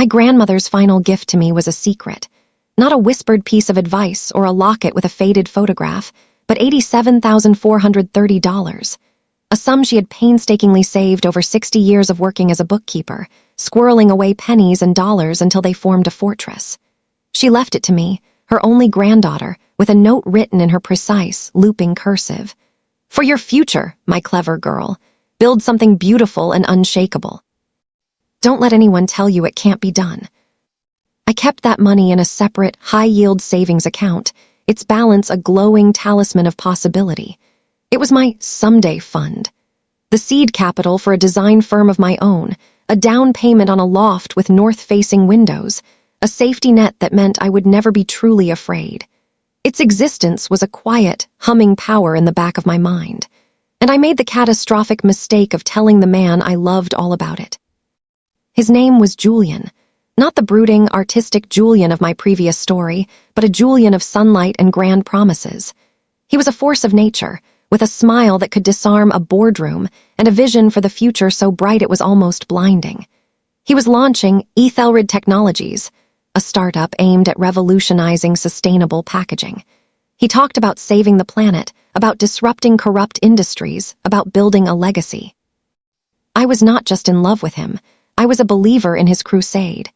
My grandmother's final gift to me was a secret. Not a whispered piece of advice or a locket with a faded photograph, but $87,430. A sum she had painstakingly saved over 60 years of working as a bookkeeper, squirreling away pennies and dollars until they formed a fortress. She left it to me, her only granddaughter, with a note written in her precise, looping cursive. "For your future, my clever girl, build something beautiful and unshakable. Don't let anyone tell you it can't be done." I kept that money in a separate, high-yield savings account, its balance a glowing talisman of possibility. It was my someday fund. The seed capital for a design firm of my own, a down payment on a loft with north-facing windows, a safety net that meant I would never be truly afraid. Its existence was a quiet, humming power in the back of my mind, and I made the catastrophic mistake of telling the man I loved all about it. His name was Julian, not the brooding, artistic Julian of my previous story, but a Julian of sunlight and grand promises. He was a force of nature, with a smile that could disarm a boardroom and a vision for the future so bright it was almost blinding. He was launching Ethelred Technologies, a startup aimed at revolutionizing sustainable packaging. He talked about saving the planet, about disrupting corrupt industries, about building a legacy. I was not just in love with him, I was a believer in his crusade.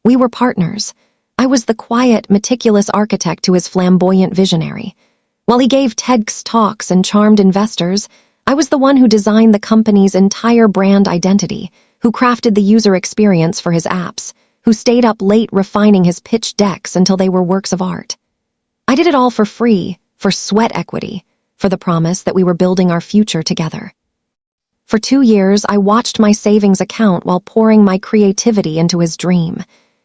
We were partners. I was the quiet, meticulous architect to his flamboyant visionary. While he gave TEDx talks and charmed investors, I was the one who designed the company's entire brand identity, who crafted the user experience for his apps, who stayed up late refining his pitch decks until they were works of art. I did it all for free, for sweat equity, for the promise that we were building our future together. For 2 years, I watched my savings account while pouring my creativity into his dream.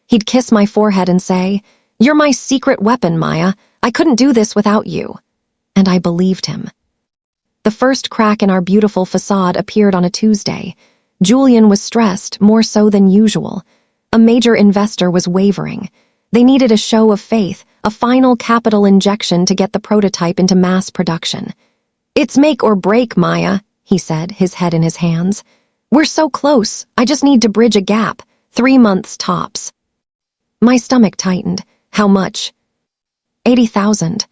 He'd kiss my forehead and say, "You're my secret weapon, Maya. I couldn't do this without you." And I believed him. The first crack in our beautiful facade appeared on a Tuesday. Julian was stressed, more so than usual. A major investor was wavering. They needed a show of faith, a final capital injection to get the prototype into mass production. "It's make or break, Maya," he said, his head in his hands. "We're so close. I just need to bridge a gap. 3 months tops." My stomach tightened. How much? 80,000.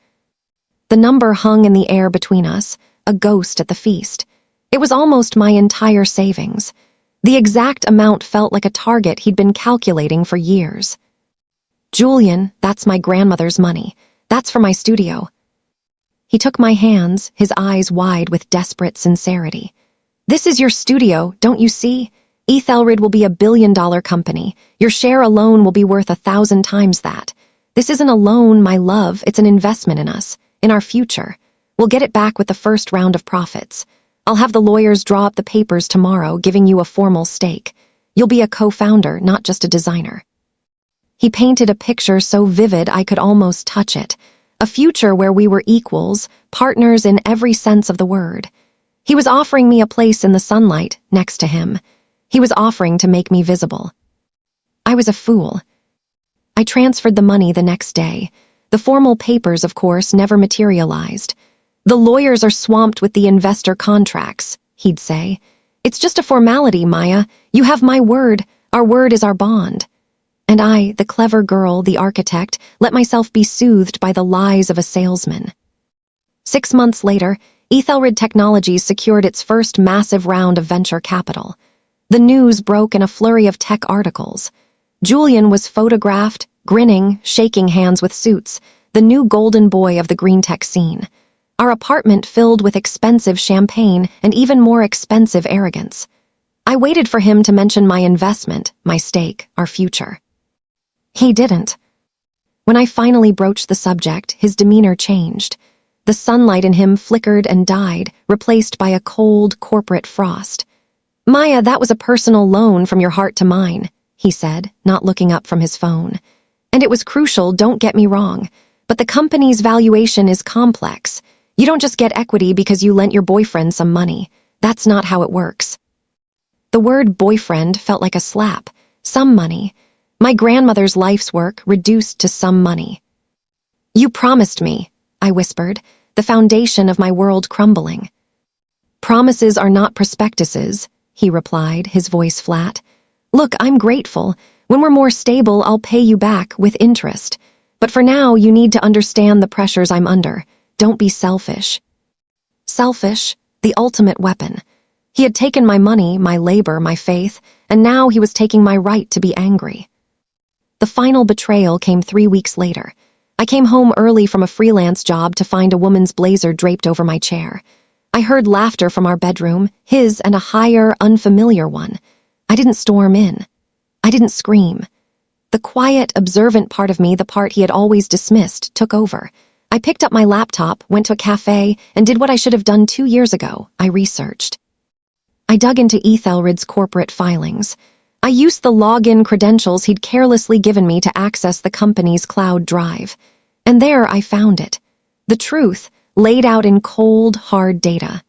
The number hung in the air between us, a ghost at the feast. It was almost my entire savings. The exact amount felt like a target he'd been calculating for years. "Julian, that's my grandmother's money. That's for my studio." He took my hands, his eyes wide with desperate sincerity. "This is your studio, don't you see? Ethelred will be a billion-dollar company. Your share alone will be worth 1,000 times that. This isn't a loan, my love, it's an investment in us. In our future. We'll get it back with the first round of profits. I'll have the lawyers draw up the papers tomorrow, giving you a formal stake. You'll be a co-founder, not just a designer." He painted a picture so vivid I could almost touch it. A future where we were equals, partners in every sense of the word. He was offering me a place in the sunlight, next to him. He was offering to make me visible. I was a fool. I transferred the money the next day. The formal papers, of course, never materialized. "The lawyers are swamped with the investor contracts," he'd say. "It's just a formality, Maya. You have my word. Our word is our bond." And I, the clever girl, the architect, let myself be soothed by the lies of a salesman. 6 months later, Ethelred Technologies secured its first massive round of venture capital. The news broke in a flurry of tech articles. Julian was photographed, grinning, shaking hands with suits, the new golden boy of the green tech scene. Our apartment filled with expensive champagne and even more expensive arrogance. I waited for him to mention my investment, my stake, our future. He didn't. When I finally broached the subject, his demeanor changed. The sunlight in him flickered and died, replaced by a cold, corporate frost. "Maya, that was a personal loan from your heart to mine," he said, not looking up from his phone. "And it was crucial, don't get me wrong, but the company's valuation is complex. You don't just get equity because you lent your boyfriend some money. That's not how it works." The word boyfriend felt like a slap. Some money. My grandmother's life's work reduced to some money. "You promised me," I whispered, the foundation of my world crumbling. "Promises are not prospectuses," he replied, his voice flat. Look, I'm grateful. When we're more stable, I'll pay you back with interest. But for now, you need to understand the pressures I'm under. Don't be selfish. Selfish, the ultimate weapon. He had taken my money, my labor, my faith, and now he was taking my right to be angry. The final betrayal came 3 weeks later. I came home early from a freelance job to find a woman's blazer draped over my chair. I heard laughter from our bedroom, his and a higher, unfamiliar one. I didn't storm in. I didn't scream. The quiet, observant part of me, the part he had always dismissed, took over. I picked up my laptop, went to a cafe, and did what I should have done 2 years ago. I researched. I dug into Ethelred's corporate filings. I used the login credentials he'd carelessly given me to access the company's cloud drive. And there I found it. The truth, laid out in cold, hard data.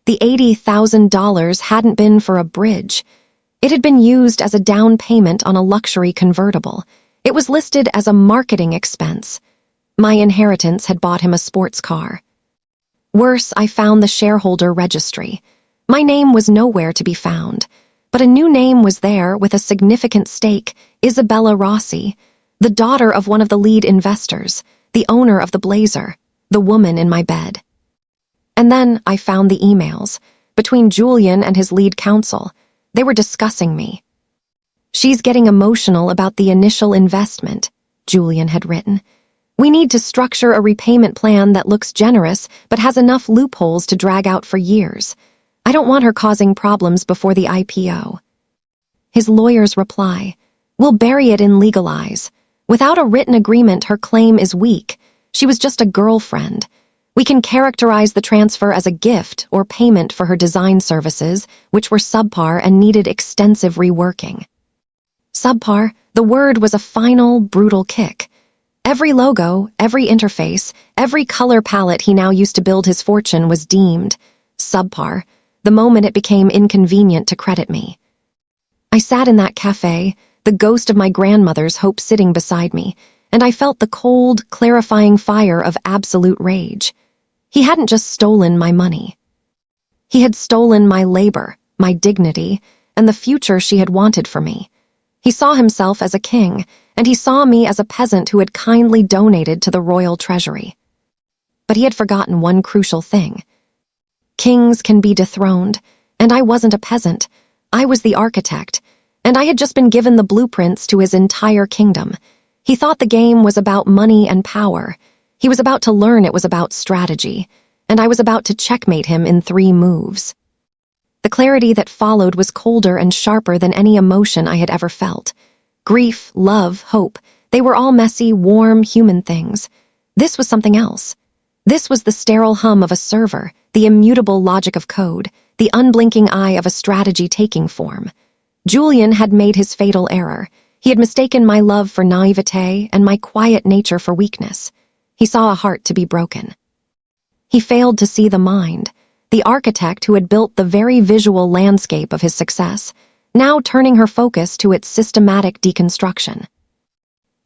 The $80,000 hadn't been for a bridge. It had been used as a down payment on a luxury convertible. It was listed as a marketing expense. My inheritance had bought him a sports car. Worse, I found the shareholder registry. My name was nowhere to be found, but a new name was there with a significant stake, Isabella Rossi, the daughter of one of the lead investors, the owner of the blazer, the woman in my bed. And then I found the emails, between Julian and his lead counsel. They were discussing me. "She's getting emotional about the initial investment," Julian had written. "We need to structure a repayment plan that looks generous but has enough loopholes to drag out for years. I don't want her causing problems before the IPO." His lawyer's reply, "We'll bury it in legal eyes. Without a written agreement, her claim is weak. She was just a girlfriend. We can characterize the transfer as a gift or payment for her design services, which were subpar and needed extensive reworking." Subpar, the word was a final, brutal kick. Every logo, every interface, every color palette he now used to build his fortune was deemed subpar the moment it became inconvenient to credit me. I sat in that cafe, the ghost of my grandmother's hope sitting beside me, and I felt the cold, clarifying fire of absolute rage. He hadn't just stolen my money. He had stolen my labor, my dignity, and the future she had wanted for me. He saw himself as a king, and he saw me as a peasant who had kindly donated to the royal treasury. But he had forgotten one crucial thing. Kings can be dethroned, and I wasn't a peasant. I was the architect, and I had just been given the blueprints to his entire kingdom. He thought the game was about money and power. He was about to learn it was about strategy, and I was about to checkmate him in 3 moves. The clarity that followed was colder and sharper than any emotion I had ever felt. Grief, love, hope, they were all messy, warm, human things. This was something else. This was the sterile hum of a server, the immutable logic of code, the unblinking eye of a strategy taking form. Julian had made his fatal error. He had mistaken my love for naivete and my quiet nature for weakness. He saw a heart to be broken. He failed to see the mind, the architect who had built the very visual landscape of his success, now turning her focus to its systematic deconstruction.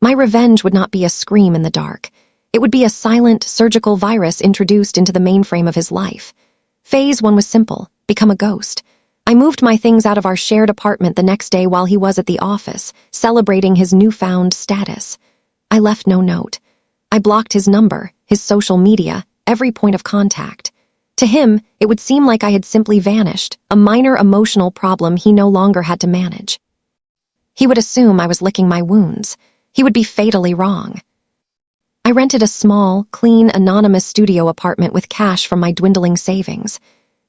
My revenge would not be a scream in the dark. It would be a silent, surgical virus introduced into the mainframe of his life. Phase 1 was simple: become a ghost. I moved my things out of our shared apartment the next day while he was at the office, celebrating his newfound status. I left no note. I blocked his number, his social media, every point of contact. To him, it would seem like I had simply vanished, a minor emotional problem he no longer had to manage. He would assume I was licking my wounds. He would be fatally wrong. I rented a small, clean, anonymous studio apartment with cash from my dwindling savings.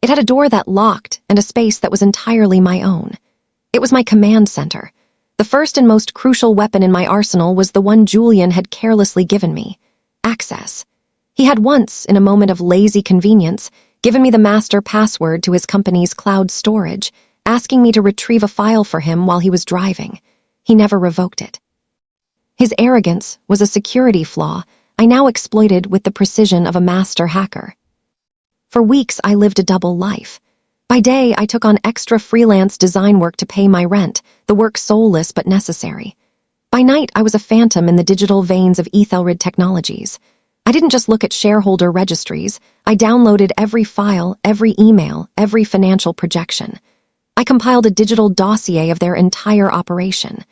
It had a door that locked and a space that was entirely my own. It was my command center. The first and most crucial weapon in my arsenal was the one Julian had carelessly given me: access. He had once, in a moment of lazy convenience, given me the master password to his company's cloud storage, asking me to retrieve a file for him while he was driving. He never revoked it. His arrogance was a security flaw I now exploited with the precision of a master hacker. For weeks, I lived a double life. By day, I took on extra freelance design work to pay my rent, the work soulless but necessary. By night, I was a phantom in the digital veins of Ethelred Technologies. I didn't just look at shareholder registries. I downloaded every file, every email, every financial projection. I compiled a digital dossier of their entire operation.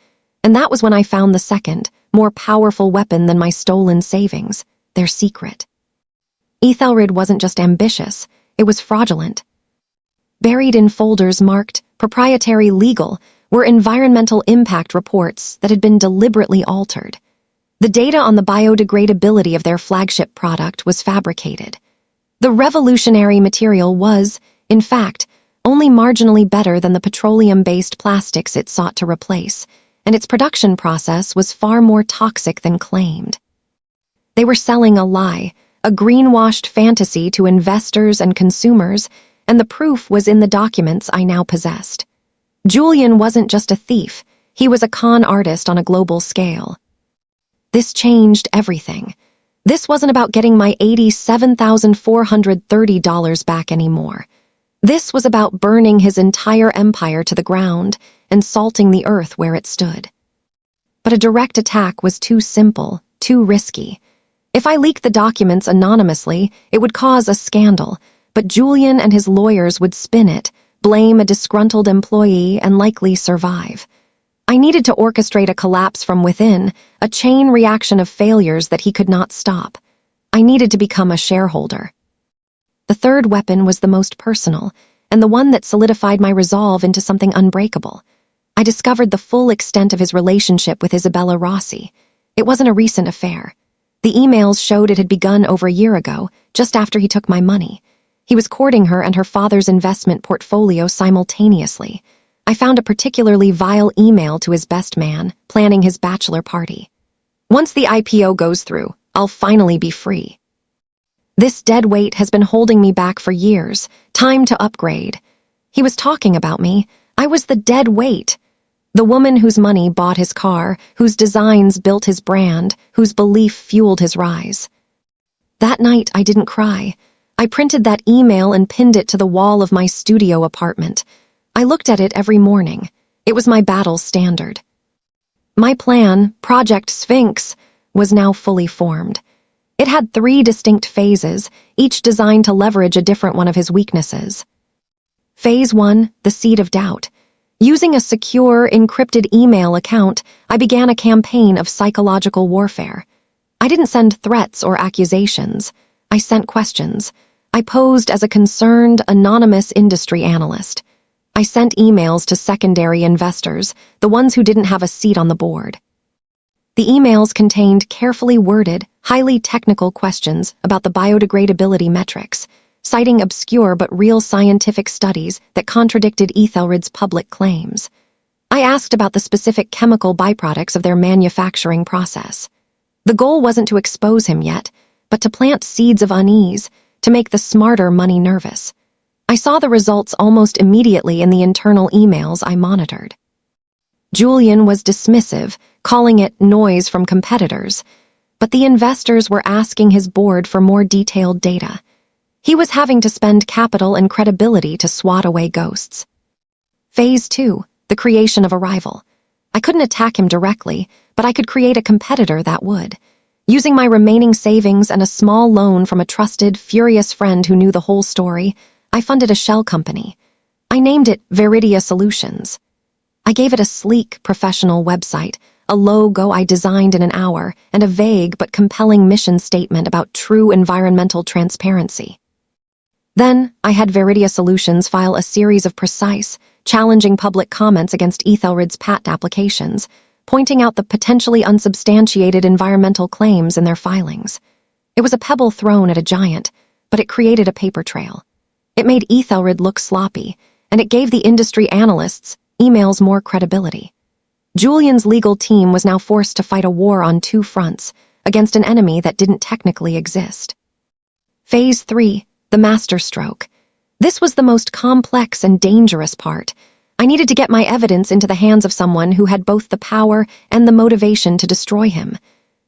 And that was when I found the second, more powerful weapon than my stolen savings, their secret. Ethelred wasn't just ambitious, it was fraudulent. Buried in folders marked proprietary legal were environmental impact reports that had been deliberately altered. The data on the biodegradability of their flagship product was fabricated. The revolutionary material was, in fact, only marginally better than the petroleum-based plastics it sought to replace, and its production process was far more toxic than claimed. They were selling a lie, a greenwashed fantasy to investors and consumers, and the proof was in the documents I now possessed. Julian wasn't just a thief, he was a con artist on a global scale. This changed everything. This wasn't about getting my $87,430 back anymore. This was about burning his entire empire to the ground and salting the earth where it stood. But a direct attack was too simple, too risky. If I leaked the documents anonymously, it would cause a scandal, but Julian and his lawyers would spin it, blame a disgruntled employee, and likely survive. I needed to orchestrate a collapse from within, a chain reaction of failures that he could not stop. I needed to become a shareholder. The third weapon was the most personal, and the one that solidified my resolve into something unbreakable. I discovered the full extent of his relationship with Isabella Rossi. It wasn't a recent affair. The emails showed it had begun over a year ago, just after he took my money. He was courting her and her father's investment portfolio simultaneously. I found a particularly vile email to his best man, planning his bachelor party. Once the IPO goes through, I'll finally be free. This dead weight has been holding me back for years. Time to upgrade. He was talking about me. I was the dead weight. The woman whose money bought his car, whose designs built his brand, whose belief fueled his rise. That night, I didn't cry. I printed that email and pinned it to the wall of my studio apartment. I looked at it every morning. It was my battle standard. My plan, Project Sphinx, was now fully formed. It had 3 distinct phases, each designed to leverage a different one of his weaknesses. Phase 1, the seed of doubt. Using a secure, encrypted email account, I began a campaign of psychological warfare. I didn't send threats or accusations. I sent questions. I posed as a concerned, anonymous industry analyst. I sent emails to secondary investors, the ones who didn't have a seat on the board. The emails contained carefully worded, highly technical questions about the biodegradability metrics, citing obscure but real scientific studies that contradicted Ethelred's public claims. I asked about the specific chemical byproducts of their manufacturing process. The goal wasn't to expose him yet, but to plant seeds of unease, to make the smarter money nervous. I saw the results almost immediately in the internal emails I monitored. Julian was dismissive, calling it noise from competitors, but the investors were asking his board for more detailed data. He was having to spend capital and credibility to swat away ghosts. Phase 2, the creation of a rival. I couldn't attack him directly, but I could create a competitor that would. Using my remaining savings and a small loan from a trusted, furious friend who knew the whole story, I funded a shell company. I named it Veridia Solutions. I gave it a sleek, professional website, a logo I designed in an hour, and a vague but compelling mission statement about true environmental transparency. Then, I had Veridia Solutions file a series of precise, challenging public comments against Ethelred's patent applications, pointing out the potentially unsubstantiated environmental claims in their filings. It was a pebble thrown at a giant, but it created a paper trail. It made Ethelred look sloppy, and it gave the industry analysts' emails more credibility. Julian's legal team was now forced to fight a war on 2 fronts, against an enemy that didn't technically exist. Phase 3, the masterstroke. This was the most complex and dangerous part. I needed to get my evidence into the hands of someone who had both the power and the motivation to destroy him.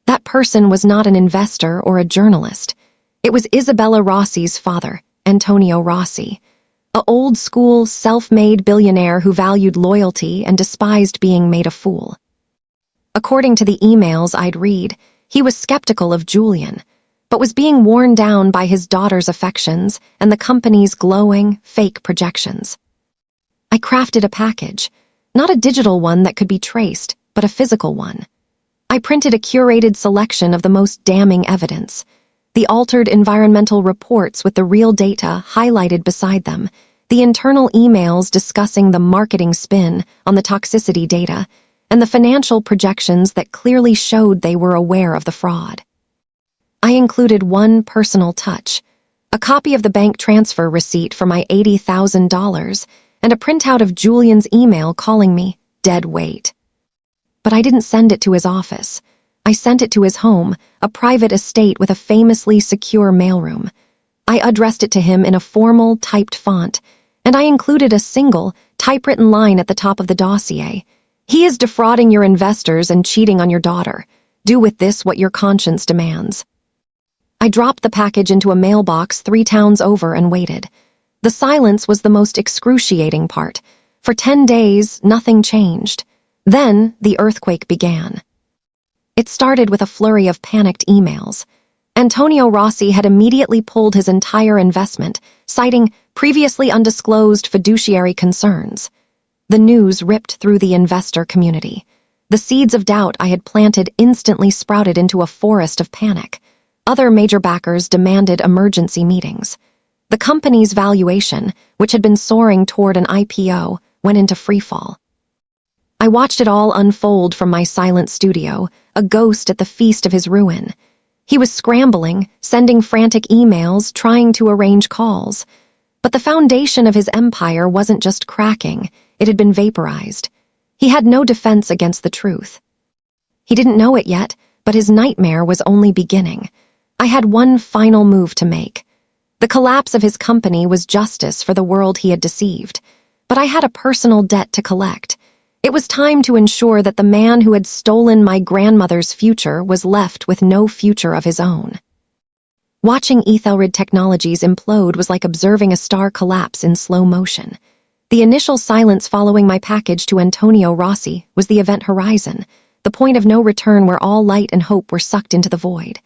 That person was not an investor or a journalist. It was Isabella Rossi's father, Antonio Rossi, a old-school, self-made billionaire who valued loyalty and despised being made a fool. According to the emails I'd read, he was skeptical of Julian, but was being worn down by his daughter's affections and the company's glowing, fake projections. I crafted a package, not a digital one that could be traced, but a physical one. I printed a curated selection of the most damning evidence, the altered environmental reports with the real data highlighted beside them, the internal emails discussing the marketing spin on the toxicity data, and the financial projections that clearly showed they were aware of the fraud. I included one personal touch, a copy of the bank transfer receipt for my $80,000 and a printout of Julian's email calling me dead weight. But I didn't send it to his office. I sent it to his home, a private estate with a famously secure mailroom. I addressed it to him in a formal, typed font, and I included a single, typewritten line at the top of the dossier. "He is defrauding your investors and cheating on your daughter. Do with this what your conscience demands." I dropped the package into a mailbox 3 towns over and waited. The silence was the most excruciating part. For 10 days, nothing changed. Then, the earthquake began. It started with a flurry of panicked emails. Antonio Rossi had immediately pulled his entire investment, citing previously undisclosed fiduciary concerns. The news ripped through the investor community. The seeds of doubt I had planted instantly sprouted into a forest of panic. Other major backers demanded emergency meetings. The company's valuation, which had been soaring toward an IPO, went into freefall. I watched it all unfold from my silent studio, a ghost at the feast of his ruin. He was scrambling, sending frantic emails, trying to arrange calls. But the foundation of his empire wasn't just cracking, it had been vaporized. He had no defense against the truth. He didn't know it yet, but his nightmare was only beginning. I had one final move to make. The collapse of his company was justice for the world he had deceived, but I had a personal debt to collect. It was time to ensure that the man who had stolen my grandmother's future was left with no future of his own. Watching Ethelred Technologies implode was like observing a star collapse in slow motion. The initial silence following my package to Antonio Rossi was the event horizon, the point of no return where all light and hope were sucked into the void.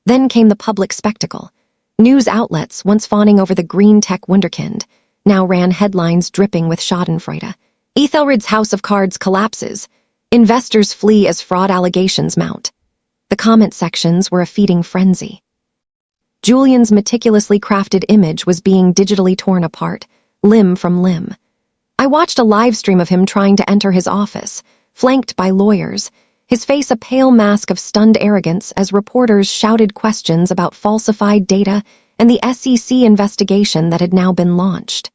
Then came the public spectacle. News outlets, once fawning over the green tech wunderkind, now ran headlines dripping with schadenfreude. Ethelred's house of cards collapses. Investors flee as fraud allegations mount. The comment sections were a feeding frenzy. Julian's meticulously crafted image was being digitally torn apart, limb from limb. I watched a live stream of him trying to enter his office, flanked by lawyers, his face a pale mask of stunned arrogance as reporters shouted questions about falsified data and the SEC investigation that had now been launched.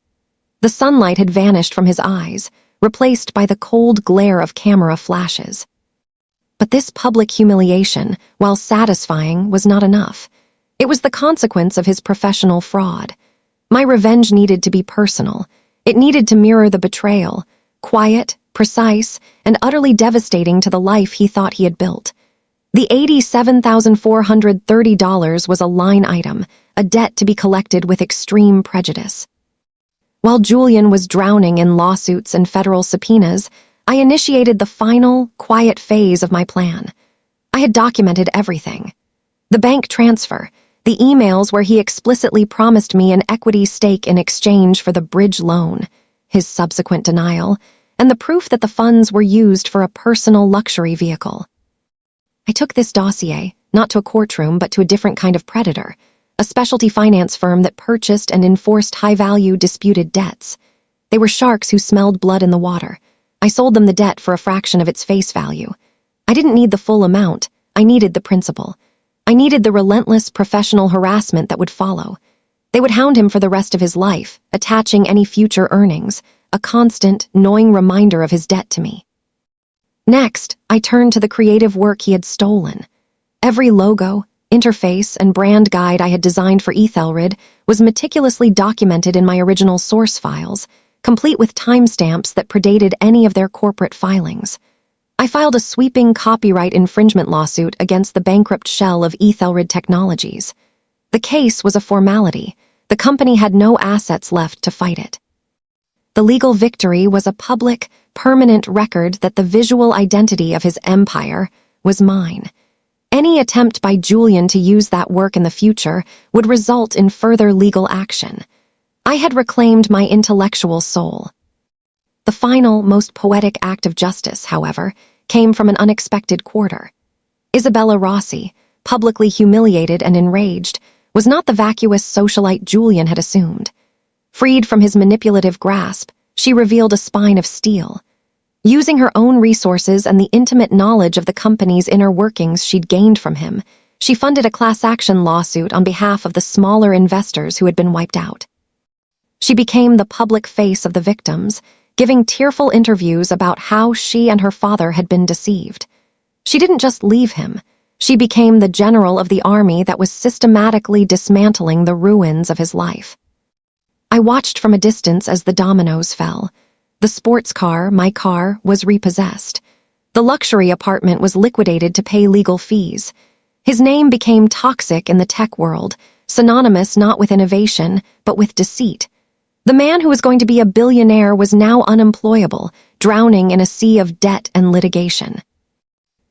The sunlight had vanished from his eyes, replaced by the cold glare of camera flashes. But this public humiliation, while satisfying, was not enough. It was the consequence of his professional fraud. My revenge needed to be personal. It needed to mirror the betrayal, quiet, precise, and utterly devastating to the life he thought he had built. The $87,430 was a line item, a debt to be collected with extreme prejudice. While Julian was drowning in lawsuits and federal subpoenas, I initiated the final, quiet phase of my plan. I had documented everything. The bank transfer, the emails where he explicitly promised me an equity stake in exchange for the bridge loan, his subsequent denial, and the proof that the funds were used for a personal luxury vehicle. I took this dossier, not to a courtroom but to a different kind of predator, a specialty finance firm that purchased and enforced high-value disputed debts. They were sharks who smelled blood in the water. I sold them the debt for a fraction of its face value. I didn't need the full amount, I needed the principal. I needed the relentless professional harassment that would follow. They would hound him for the rest of his life, attaching any future earnings, a constant, gnawing reminder of his debt to me. Next, I turned to the creative work he had stolen. Every logo, interface, and brand guide I had designed for Ethelred was meticulously documented in my original source files, complete with timestamps that predated any of their corporate filings. I filed a sweeping copyright infringement lawsuit against the bankrupt shell of Ethelred Technologies. The case was a formality. The company had no assets left to fight it. The legal victory was a public, permanent record that the visual identity of his empire was mine. Any attempt by Julian to use that work in the future would result in further legal action. I had reclaimed my intellectual soul. The final, most poetic act of justice, however, came from an unexpected quarter. Isabella Rossi, publicly humiliated and enraged, was not the vacuous socialite Julian had assumed. Freed from his manipulative grasp, she revealed a spine of steel. Using her own resources and the intimate knowledge of the company's inner workings she'd gained from him, she funded a class-action lawsuit on behalf of the smaller investors who had been wiped out. She became the public face of the victims, giving tearful interviews about how she and her father had been deceived. She didn't just leave him. She became the general of the army that was systematically dismantling the ruins of his life. I watched from a distance as the dominoes fell. The sports car, my car, was repossessed. The luxury apartment was liquidated to pay legal fees. His name became toxic in the tech world, synonymous not with innovation, but with deceit. The man who was going to be a billionaire was now unemployable, drowning in a sea of debt and litigation.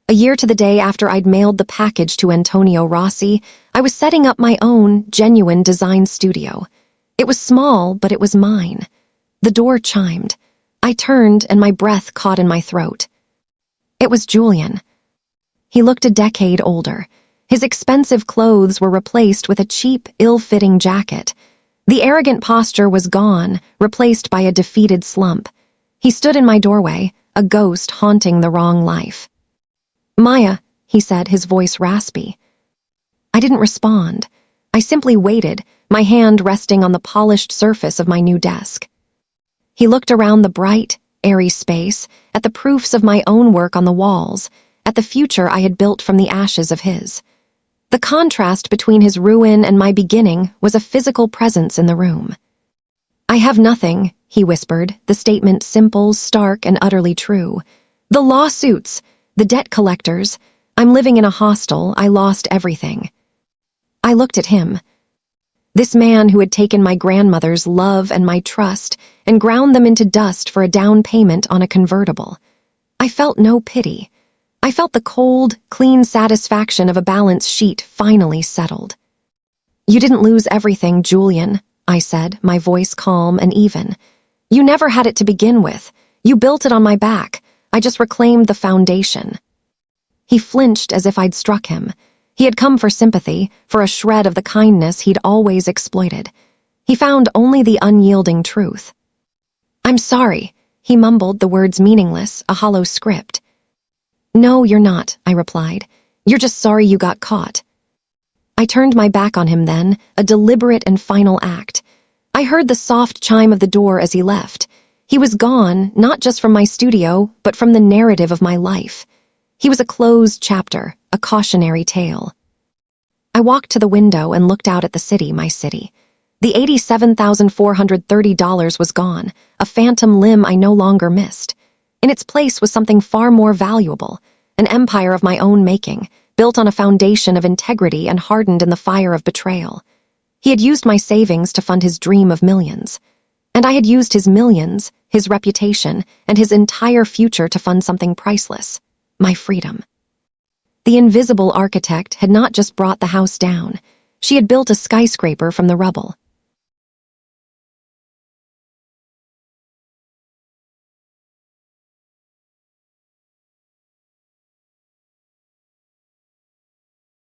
A year to the day after I'd mailed the package to Antonio Rossi, I was setting up my own, genuine design studio. It was small, but it was mine. The door chimed. I turned, and my breath caught in my throat. It was Julian. He looked a decade older. His expensive clothes were replaced with a cheap, ill-fitting jacket. The arrogant posture was gone, replaced by a defeated slump. He stood in my doorway, a ghost haunting the wrong life. "Maya," he said, his voice raspy. I didn't respond. I simply waited, my hand resting on the polished surface of my new desk. He looked around the bright, airy space, at the proofs of my own work on the walls, at the future I had built from the ashes of his. The contrast between his ruin and my beginning was a physical presence in the room. "I have nothing," he whispered, the statement simple, stark, and utterly true. "The lawsuits, the debt collectors. I'm living in a hostel. I lost everything." I looked at him. This man who had taken my grandmother's love and my trust and ground them into dust for a down payment on a convertible. I felt no pity. I felt the cold, clean satisfaction of a balance sheet finally settled. "You didn't lose everything, Julian," I said, my voice calm and even. "You never had it to begin with. You built it on my back. I just reclaimed the foundation." He flinched as if I'd struck him. He had come for sympathy, for a shred of the kindness he'd always exploited. He found only the unyielding truth. "I'm sorry," he mumbled, the words meaningless, a hollow script. "No, you're not," I replied. "You're just sorry you got caught." I turned my back on him then, a deliberate and final act. I heard the soft chime of the door as he left. He was gone, not just from my studio, but from the narrative of my life. He was a closed chapter, a cautionary tale. I walked to the window and looked out at the city, my city. The $87,430 was gone, a phantom limb I no longer missed. In its place was something far more valuable, an empire of my own making, built on a foundation of integrity and hardened in the fire of betrayal. He had used my savings to fund his dream of millions. And I had used his millions, his reputation, and his entire future to fund something priceless, my freedom. The invisible architect had not just brought the house down. She had built a skyscraper from the rubble.